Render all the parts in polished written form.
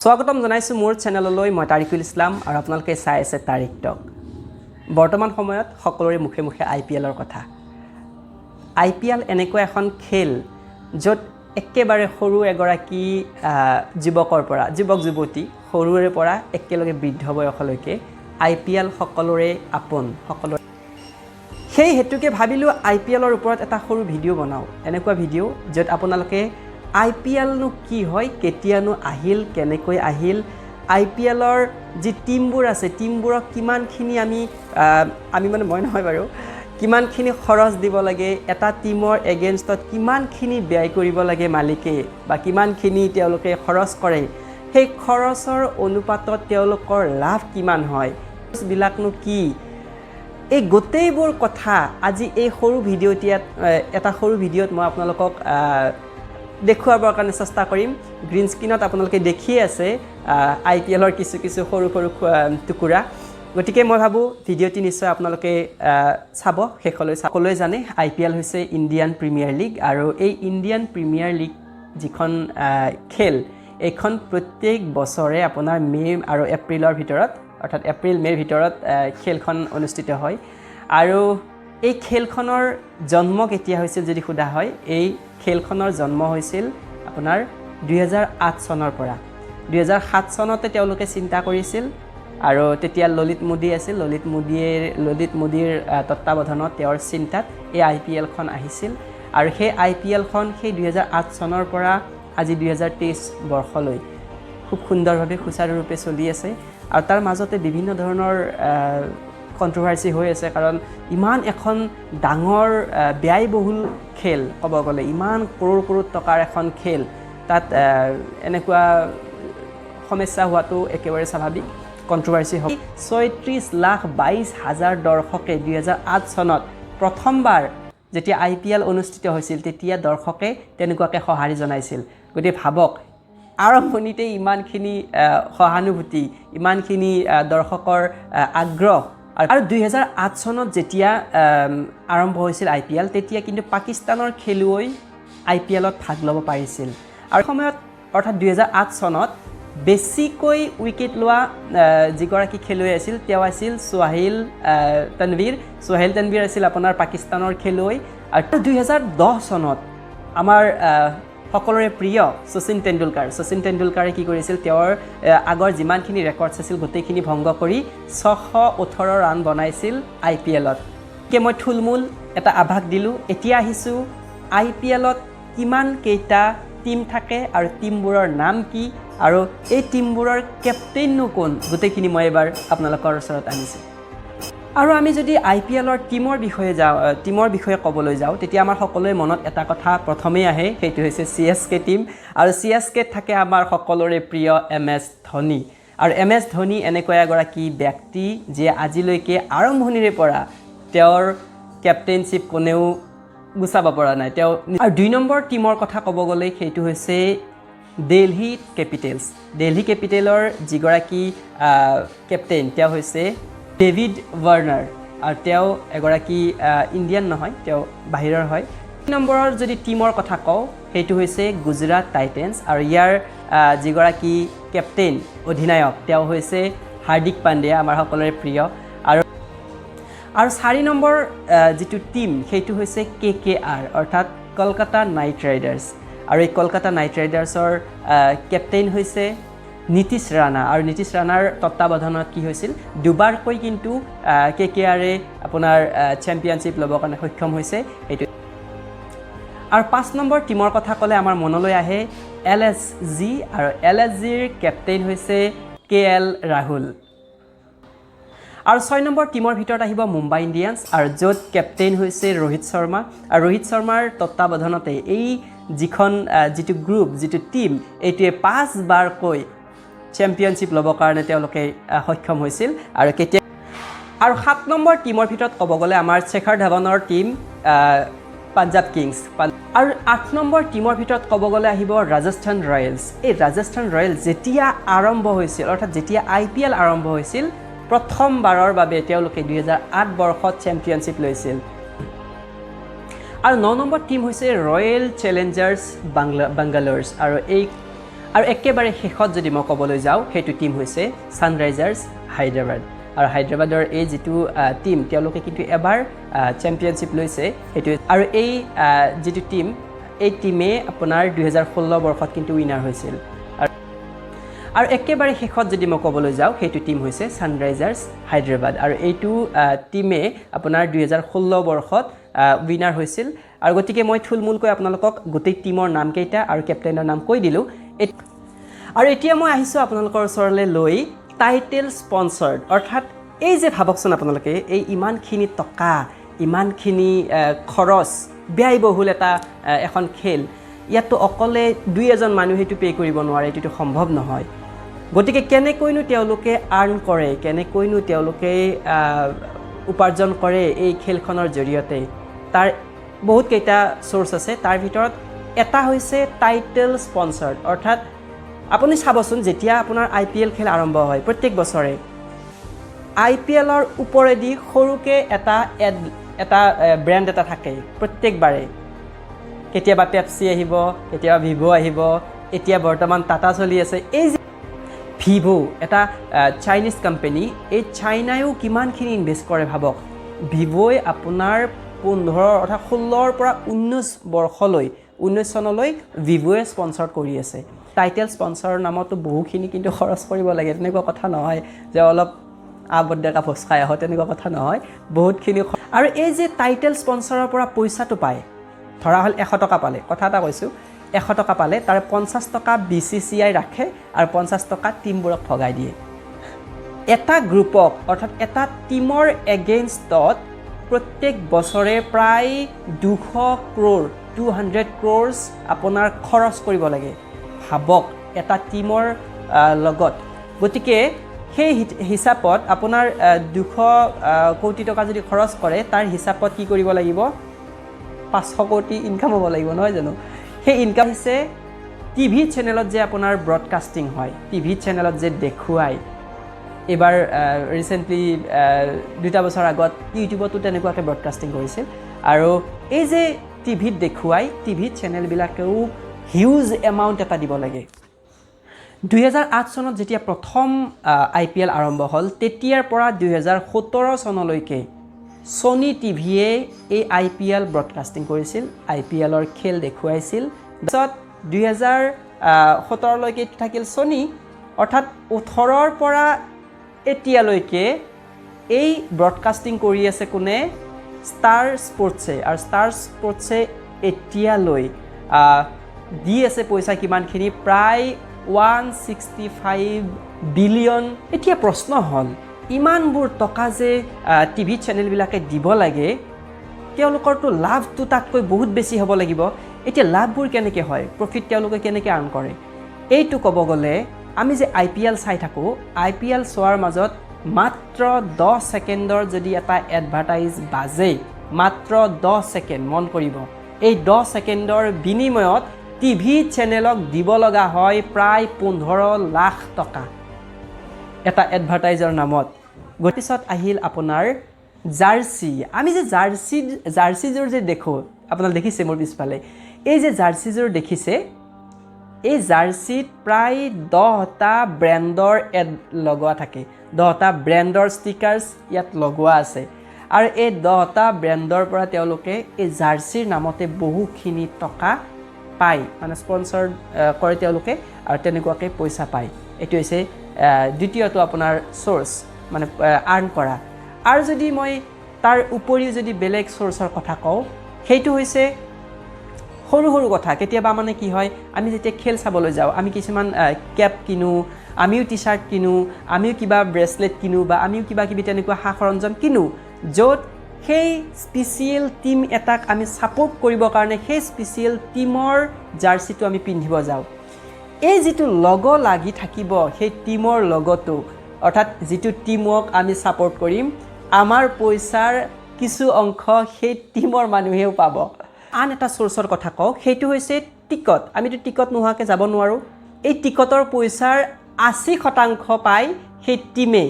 স্বাগতম জনাইছো মোৰ চেনেললৈ মই তাৰিকুল ইছলাম আৰু আপোনালোকে চাই আছে তাৰিক টক বৰ্তমান সময়ত সকলোৰে মুখে মুখে IPLৰ কথা IPL এনেকুৱা এখন খেল য'ত একেবাৰে সৰু এগৰাকী যুৱকৰ পৰা যুৱক যুৱতী সৰুৰে পৰা একেলগে বৃদ্ধ বয়সলৈকে IPL সকলোৰে আপোন সকলো সেই হেতুকে ভাবিলো IPLৰ ওপৰত এটা সৰু ভিডিঅ' বনাও এনেকুৱা ভিডিঅ' য'ত আপোনালোকে IPL নো কি হয় কেতিয়ানো আহিল কেনেকৈ আহিল IPLৰ যি টিমবোৰ আছে টিমবোৰক কিমানখিনি আমি মানে মই নহয় বাৰু কিমানখিনি খৰচ দিব লাগে এটা টিমৰ এগেইনষ্টত কিমানখিনি ব্যয় কৰিব লাগে মালিকে বা কিমানখিনি তেওঁলোকে খৰচ কৰে সেই খৰচৰ অনুপাতত তেওঁলোকৰ লাভ কিমান হয় বিলাকনো কি এই গোটেইবোৰ কথা আজি এই সৰু ভিডিঅ'টিত এটা সৰু ভিডিঅ'ত মই আপোনালোকক দেখুৱাবৰ কাৰণে চেষ্টা কৰিম গ্ৰীন স্ক্ৰীনত আপোনালোকে দেখি আছে IPLৰ কিছু কিছু সৰু সৰু টুকুৰা গতিকে মই ভাবো ভিডিঅ'টি নিশ্চয় আপোনালোকে চাব শেষলৈ সকলোৱে জানে IPL হৈছে ইণ্ডিয়ান প্ৰিমিয়াৰ লীগ আৰু এই ইণ্ডিয়ান প্ৰিমিয়াৰ লীগ যিখন খেল এইখন প্ৰত্যেক বছৰে আপোনাৰ মে আৰু এপ্ৰিলৰ ভিতৰত অৰ্থাৎ এপ্ৰিল মেৰ ভিতৰত খেলখন অনুষ্ঠিত হয় আৰু এই খেলখনৰ জন্ম কেতিয়া হৈছিল যদি খুদা হয় এই খেলখনৰ জন্ম হৈছিল আপোনাৰ 2008 চনৰ পৰা 2007 চনতে তেওঁলোকে চিন্তা কৰিছিল আৰু তেতিয়া ললিত মোদী আছিল ললিত মোদীৰ তত্ত্বাৱধানত তেওঁৰ চিন্তাত এই IPL খন আহিছিল আৰু সেই IPL খন সেই 2008 চনৰ পৰা আজি 2023 বৰ্ষলৈ খুব সুন্দৰভাৱে সুচাৰুৰূপে চলি আছে আৰু তাৰ মাজতে বিভিন্ন ধৰণৰ কন্ট্ৰভাৰ্সি হৈ আছে কাৰণ ইমান এখন ডাঙৰ ব্যয়বহুল খেল ক'ব গ'লে ইমান কৰোৰ টকাৰ এখন খেল তাত এনেকুৱা সমস্যা হোৱাটো একেবাৰে স্বাভাৱিক কন্ট্ৰভাৰ্সি হয় 36,22,000 দৰ্শকে 2008 চনত প্ৰথমবাৰ যেতিয়া IPL অনুষ্ঠিত হৈছিল তেতিয়া দৰ্শকে তেনেকুৱাকৈ সঁহাৰি জনাইছিল গতিকে ভাবক আৰম্ভণিতে ইমানখিনি সহানুভূতি ইমানখিনি দৰ্শকৰ আগ্ৰহ আৰু 2008 চনত যেতিয়া আৰম্ভ হৈছিল IPL তেতিয়া কিন্তু পাকিস্তানৰ খেলুৱৈ IPLত ভাগ ল'ব পাৰিছিল আৰু সময়ত অৰ্থাৎ 2008 চনত বেছিকৈ উইকেট লোৱা যিগৰাকী খেলুৱৈ আছিল তেওঁ আছিল সোহেল তানৱীৰ আছিল আপোনাৰ পাকিস্তানৰ খেলুৱৈ আৰু 2010 চনত আমাৰ সকলোৰে প্ৰিয় শচীন তেণ্ডুলকাৰে কি কৰিছিল তেওঁৰ আগৰ যিমানখিনি ৰেকৰ্ডছ আছিল গোটেইখিনি ভংগ কৰি 618 ৰান বনাইছিল IPLত কে মই থুলমূল এটা আভাস দিলোঁ এতিয়া আহিছোঁ IPLত কিমান কেইটা টিম থাকে আৰু টিমবোৰৰ নাম কি আৰু এই টিমবোৰৰ কেপ্টেইননো কোন গোটেইখিনি মই এবাৰ আপোনালোকৰ ওচৰত আনিছোঁ আৰু আমি যদি IPLৰ টিমৰ বিষয়ে ক'বলৈ যাওঁ তেতিয়া আমাৰ সকলোৰে মনত এটা কথা প্ৰথমেই আহে সেইটো হৈছে CSK টিম আৰু CSK থাকে আমাৰ সকলোৰে প্ৰিয় MS ধোনী আৰু MS ধোনী এনেকুৱা এগৰাকী ব্যক্তি যিয়ে আজিলৈকে আৰম্ভণিৰে পৰা তেওঁৰ কেপ্টেইনশ্বিপ কোনেও গুচাব পৰা নাই তেওঁ আৰু 2 নম্বৰ টিমৰ কথা ক'ব গ'লে সেইটো হৈছে দিল্লী কেপিটেলৰ যিগৰাকী কেপ্টেইন তেওঁ হৈছে ডেভিড ৱাৰ্নাৰ আৰু তেওঁ এগৰাকী ইণ্ডিয়ান নহয় তেওঁ বাহিৰৰ হয় 3 নম্বৰৰ যদি টিমৰ কথা কওঁ সেইটো হৈছে গুজৰাট টাইটেন্স আৰু ইয়াৰ যিগৰাকী কেপ্টেইন অধিনায়ক তেওঁ হৈছে হাৰ্দিক পাণ্ডিয়া আমাৰ সকলোৰে প্ৰিয় আৰু 4 নম্বৰ যিটো টিম সেইটো হৈছে KKR অৰ্থাৎ কলকাতা নাইট ৰাইডাৰ্ছ আৰু এই কলকাতা নাইট ৰাইডাৰ্ছৰ কেপ্টেইন হৈছে নীতিশ ৰাণা আৰু নীতিশ ৰাণাৰ তত্ত্বাৱধানত কি হৈছিল দুবাৰকৈ কিন্তু KKRে আপোনাৰ চেম্পিয়নশ্বিপ ল'বৰ কাৰণে সক্ষম হৈছে এইটো আৰু 5 নম্বৰ টিমৰ কথা ক'লে আমাৰ মনলৈ আহে LSG আৰু LSGৰ কেপ্টেইন হৈছে KL ৰাহুল আৰু 6 নম্বৰ টিমৰ ভিতৰত আহিব মুম্বাই ইণ্ডিয়ানছ আৰু য'ত কেপ্টেইন হৈছে ৰোহিত শৰ্মা আৰু ৰোহিত শৰ্মাৰ তত্ত্বাৱধানতে এই যিটো গ্ৰুপ যিটো টিম এইটোৱে 5 বাৰকৈ চেম্পিয়নশ্বিপ ল'বৰ কাৰণে তেওঁলোকে সক্ষম হৈছিল আৰু কেতিয়া আৰু 7 নম্বৰ টিমৰ ভিতৰত ক'ব গ'লে আমাৰ শেখৰ ধাৱনৰ টিম পাঞ্জাৱ কিংছ আৰু 8 নম্বৰ টিমৰ ভিতৰত ক'ব গ'লে আহিব ৰাজস্থান ৰয়েলছ এই ৰাজস্থান ৰয়েলছ যেতিয়া আৰম্ভ হৈছিল অৰ্থাৎ যেতিয়া IPL আৰম্ভ হৈছিল প্ৰথমবাৰৰ বাবে তেওঁলোকে 2008 বৰ্ষত চেম্পিয়নশ্বিপ লৈছিল আৰু 9 নম্বৰ টিম হৈছে ৰয়েল চেলেঞ্জাৰ্ছ বাংগালোৰছ আৰু আৰু একেবাৰে শেষত যদি মই ক'বলৈ যাওঁ সেইটো টিম হৈছে ছানৰাইজাৰ্ছ হায়দৰাবাদ আৰু হায়দৰাবাদৰ এই যিটো টিম তেওঁলোকে কিন্তু এবাৰ চেম্পিয়নশ্বিপ লৈছে সেইটো আৰু এই যিটো টিম এই টিমে আপোনাৰ 2016 বৰ্ষত কিন্তু উইনাৰ হৈছিল আৰু একেবাৰে শেষত যদি মই ক'বলৈ যাওঁ সেইটো টিম হৈছে ছানৰাইজাৰ্ছ হায়দৰাবাদ আৰু এইটো টিমে আপোনাৰ 2016 বৰ্ষত উইনাৰ হৈছিল আৰু গতিকে মই থুলমূলকৈ আপোনালোকক গোটেই টিমৰ নামকেইটা আৰু কেপ্টেইনৰ নাম কৈ দিলোঁ আৰু এতিয়া মই আহিছোঁ আপোনালোকৰ ওচৰলৈ লৈ টাইটেল স্পন্সৰ্ড অৰ্থাৎ এই যে ভাবকচোন আপোনালোকে এই ইমানখিনি টকা ইমানখিনি খৰচ ব্যয়বহুল এখন খেল ইয়াততো অকলে 2-এজন মানুহ সেইটো পে' কৰিব নোৱাৰে এইটোতো সম্ভৱ নহয় গতিকে কেনেকৈনো তেওঁলোকে আৰ্ণ কৰে কেনেকৈনো তেওঁলোকে উপাৰ্জন কৰে এই খেলখনৰ জৰিয়তে তাৰ বহুত কেইটা সোৰ্স আছে তাৰ ভিতৰত এটা হৈছে টাইটেল স্পন্সৰ্ড অৰ্থাৎ আপুনি চাবচোন যেতিয়া আপোনাৰ IPL খেল আৰম্ভ হয় প্ৰত্যেক বছৰে IPLৰ ওপৰেদি সৰুকে এটা ব্ৰেণ্ড এটা থাকে প্ৰত্যেকবাৰে কেতিয়াবা পেপচি আহিব কেতিয়াবা ভিভো আহিব এতিয়া বৰ্তমান টাটা চলি আছে এই ভিভো এটা চাইনিজ কোম্পানী এই চাইনায়ো কিমানখিনি ইনভেষ্ট কৰে ভাবক ভিভোই আপোনাৰ 15 অৰ্থাৎ 16ৰ পৰা 19 চনলৈ ভিভোয়ে স্পন্সৰ কৰি আছে টাইটেল স্পন্সৰৰ নামতো বহুখিনি কিন্তু খৰচ কৰিব লাগে তেনেকুৱা কথা নহয় যে অলপ আবদ্ধকা ভোজ খাই আহোঁ তেনেকুৱা কথা নহয় বহুতখিনি আৰু এই যে টাইটেল স্পন্সৰৰ পৰা পইচাটো পায় ধৰা হ'ল 100 টকা পালে কথা এটা কৈছোঁ 100 টকা পালে তাৰে 50 টকা BCCI ৰাখে আৰু 50 টকা টিমবোৰক ভগাই দিয়ে এটা গ্ৰুপক অৰ্থাৎ এটা টিমৰ এগেইনষ্টত প্ৰত্যেক বছৰে প্ৰায় 200 crores আপোনাৰ খৰচ কৰিব লাগে ভাবক এটা টিমৰ লগত গতিকে সেই হিচাপত আপোনাৰ 200 কোটি টকা যদি খৰচ কৰে তাৰ হিচাপত কি কৰিব লাগিব 500 কোটি ইনকাম হ'ব লাগিব নহয় জানো সেই ইনকাম হৈছে টিভি চেনেলত যে আপোনাৰ ব্ৰডকাষ্টিং হয় টিভি চেনেলত যে দেখুৱায় এবাৰ ৰিসেন্টলি 2 বছৰ আগত ইউটিউবতো তেনেকুৱাকৈ ব্ৰডকাষ্টিং কৰিছিল আৰু এই যে টিভিত দেখুৱাই টিভি চেনেলবিলাকেও হিউজ এমাউণ্ট এটা দিব লাগে 2008 চনত যেতিয়া প্ৰথম IPL আৰম্ভ হ'ল তেতিয়াৰ পৰা 2017 চনলৈকে Sony টিভিয়ে এই IPL ব্ৰডকাষ্টিং কৰিছিল IPLৰ খেল দেখুৱাইছিল তাৰপিছত 2017 লৈকে থাকিল Sony অৰ্থাৎ 18ৰ পৰা এতিয়ালৈকে এই ব্ৰডকাষ্টিং কৰি আছে কোনে ষ্টাৰ স্পৰ্টছে আৰু ষ্টাৰ স্পৰ্টছে এতিয়ালৈ দি আছে পইচা কিমানখিনি প্ৰায় 165 বিলিয়ন এতিয়া প্ৰশ্ন হ'ল ইমানবোৰ টকা যে টিভি চেনেলবিলাকে দিব লাগে তেওঁলোকৰতো লাভটো তাতকৈ বহুত বেছি হ'ব লাগিব এতিয়া লাভবোৰ কেনেকৈ হয় প্ৰফিট তেওঁলোকে কেনেকৈ আৰ্ণ কৰে এইটো ক'ব গ'লে আমি যে IPL চাই থাকোঁ IPL চোৱাৰ মাজত মাত্ৰ 10 ছেকেণ্ডৰ যদি এটা এডভাৰটাইজ বাজে মাত্ৰ 10 ছেকেণ্ড মন কৰিব এই 10 ছেকেণ্ডৰ বিনিময়ত টিভি চেনেলক দিব লগা হয় প্ৰায় 15 লাখ টকা এটা এডভাৰটাইজৰ নামত গতিছত আহিল আপোনাৰ জাৰ্চি আমি যে জাৰ্চিযোৰ যে দেখোঁ আপোনালোকে দেখিছে মোৰ পিছফালে এই যে জাৰ্চিযোৰ দেখিছে এই জাৰ্চিত প্ৰায় 10টা ব্ৰেণ্ডৰ এড লগোৱা থাকে 10টা ব্ৰেণ্ডৰ ষ্টিকাৰ্ছ ইয়াত লগোৱা আছে আৰু এই 10টা ব্ৰেণ্ডৰ পৰা তেওঁলোকে এই জাৰ্চিৰ নামতে বহুখিনি টকা পায় মানে স্পন্সৰ কৰে তেওঁলোকে আৰু তেনেকুৱাকৈ পইচা পায় এইটো হৈছে দ্বিতীয়টো আপোনাৰ সোৰ্স মানে আৰ্ণ কৰা আৰু যদি মই তাৰ উপৰিও যদি বেলেগ সোৰ্সৰ কথা কওঁ সেইটো হৈছে সৰু সৰু কথা কেতিয়াবা মানে কি হয় আমি যেতিয়া খেল চাবলৈ যাওঁ আমি কিছুমান কেপ কিনো আমিও টি-শাৰ্ট কিনো আমিও কিবা ব্ৰেসলেট কিনো বা আমিও কিবা কিবি তেনেকুৱা সা-সৰঞ্জাম কিনো য'ত সেই স্পেচিয়েল টিম এটাক আমি সাপোৰ্ট কৰিবৰ কাৰণে সেই স্পেচিয়েল টিমৰ জাৰ্চিটো আমি পিন্ধিব যাওঁ এই যিটো লগো লাগি থাকিব সেই টিমৰ লগতো অৰ্থাৎ যিটো টিমক আমি সাপোৰ্ট কৰিম আমাৰ পইচাৰ কিছু অংশ সেই টিমৰ মানুহেও পাব আন এটা সোৰ্সৰ কথা কওঁ সেইটো হৈছে টিকট আমিতো টিকট নোহোৱাকৈ যাব নোৱাৰোঁ এই টিকটৰ পইচাৰ 80% পায় সেই টিমে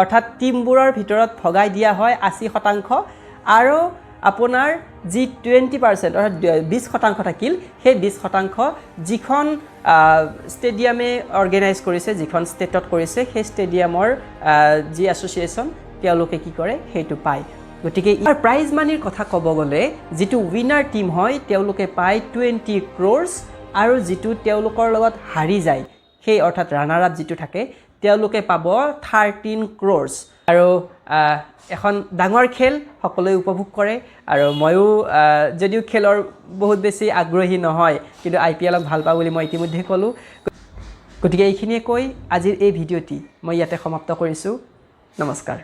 অৰ্থাৎ টিমবোৰৰ ভিতৰত ভগাই দিয়া হয় 80% আৰু আপোনাৰ যি 20% অৰ্থাৎ 20% থাকিল সেই 20% যিখন ষ্টেডিয়ামে অৰ্গেনাইজ কৰিছে যিখন ষ্টেটত কৰিছে সেই ষ্টেডিয়ামৰ যি এছ'চিয়েশ্যন তেওঁলোকে কি কৰে সেইটো পায় গতিকে ইয়াৰ প্ৰাইজ মানিৰ কথা ক'ব গ'লে যিটো উইনাৰ টিম হয় তেওঁলোকে পায় 20 crores আৰু যিটো তেওঁলোকৰ লগত হাৰি যায় সেই অৰ্থাৎ ৰানাৰ আপ যিটো থাকে তেওঁলোকে পাব 13 crores আৰু এখন ডাঙৰ খেল সকলোৱে উপভোগ কৰে আৰু ময়ো যদিও খেলৰ বহুত বেছি আগ্ৰহী নহয় কিন্তু IPLক ভাল পাওঁ বুলি মই ইতিমধ্যে ক'লোঁ গতিকে এইখিনিয়ে কৈ আজিৰ এই ভিডিঅ'টি মই ইয়াতে সমাপ্ত কৰিছোঁ নমস্কাৰ